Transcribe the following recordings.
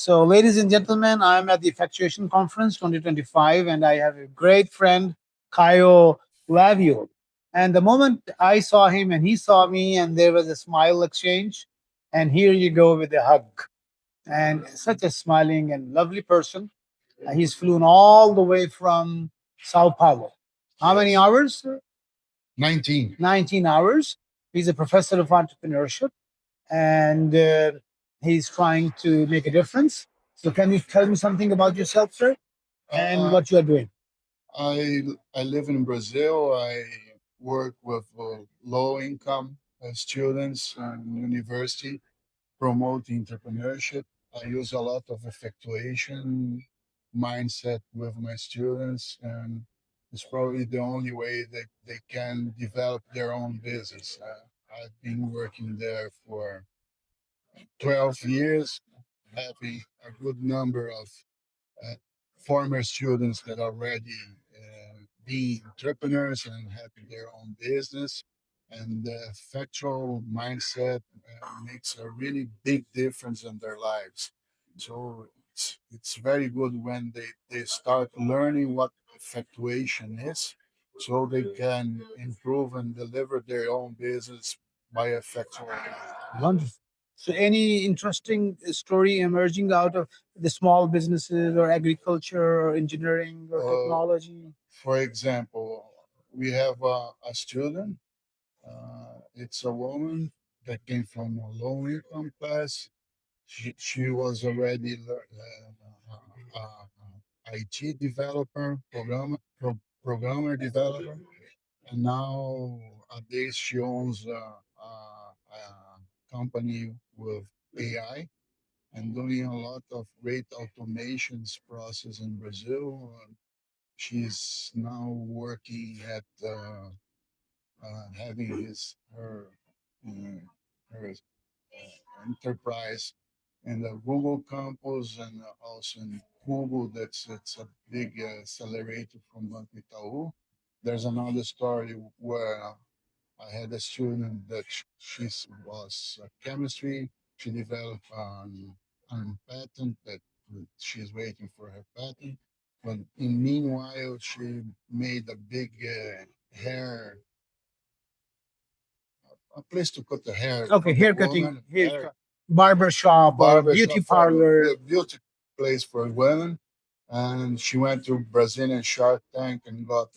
So, ladies and gentlemen, I'm at the Effectuation Conference 2025, and I have a great friend, Caio Lavio. And the moment I saw him and he saw me, and there was a smile exchange, and here you go with a hug. And such a smiling and lovely person. He's flown all the way from Sao Paulo. How many Yes. hours? 19. 19 hours. He's a professor of entrepreneurship, and he's trying to make a difference. So, can you tell me something about yourself, sir, and Uh, what you are doing? I live in Brazil. I work with low income students and university, promoting entrepreneurship. I use a lot of effectuation mindset with my students, and it's probably the only way that they can develop their own business. I've been working there for 12 years, having a good number of uh, former students that already be entrepreneurs and having their own business. And the factual mindset makes a really big difference in their lives. So it's very good when they start learning what effectuation is, so they can improve and deliver their own business by effectual. Wonderful. So, any interesting story emerging out of the small businesses or agriculture or engineering or technology? For example, we have a student. It's a woman that came from a low income class. She was already IT developer, programmer developer, and nowadays she owns a company with AI and doing a lot of great automations process in Brazil. She's now working at having uh, her enterprise in the Google campus and also in Google. It's a big accelerator from Banco Itaú. There's another story where I had a student that she was chemistry. She developed an patent that she's waiting for her patent. But in meanwhile, she made a big hair, a place to cut the hair Okay, for the hair cutting, woman, barber shop or barber beauty shop for parlor. a beauty place for women. And she went to Brazilian Shark Tank and got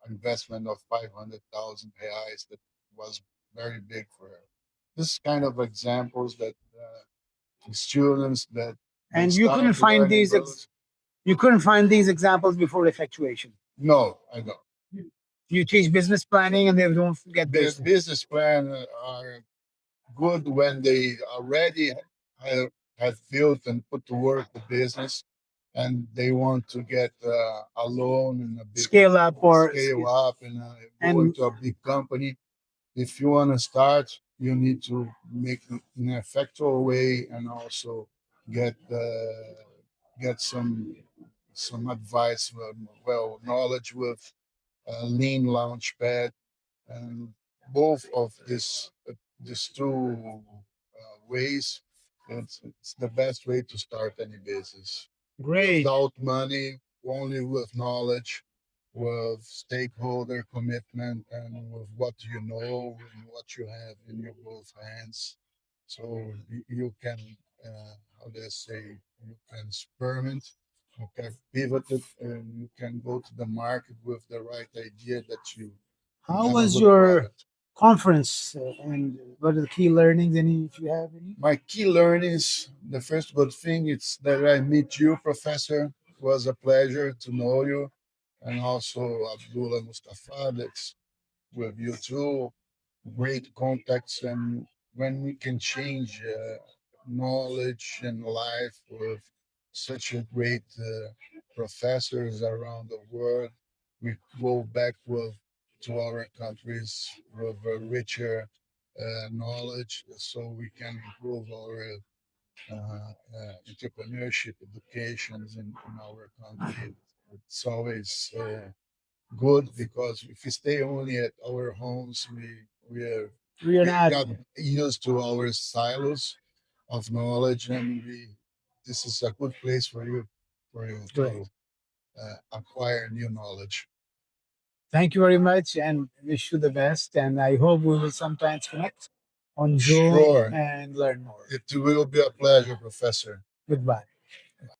investment of 500,000 reais. That was very big for her. This kind of examples that students that they And you couldn't start find learning these those. you couldn't find these examples before Effectuation. No, I don't. You teach business planning and they don't get The those. business plan are good when they already have, have built and put to work the business, and they want to get a loan and a big Scale up or scale up and go and into a big company. If you want to start, you need to make it in an effectual way and also get get some advice, well, knowledge with lean launchpad, and both of these two ways, it's the best way to start any business. great. Without money, only with knowledge, with stakeholder commitment, and with what you know and what you have in your both hands. So you can, how do I say, you can experiment, you can pivot it, and you can go to the market with the right idea that you How have a was good your product. conference and what are the key learnings? Any, if you have any? My key learnings, the first good thing is that I meet you, Professor. It was a pleasure to know you. And also Abdullah Mustafa, that's with you too. Great contacts. And when we can change knowledge and life with such a great professors around the world, we go back with to our countries with a richer knowledge so we can improve our entrepreneurship educations in our country. It's always good because if we stay only at our homes, We are we not. got used to our silos of knowledge, and this is a good place for you Great. to acquire new knowledge. Thank you very much and wish you the best. And I hope we will sometimes connect on Zoom Sure, and learn more. it will be a pleasure, Professor. Goodbye.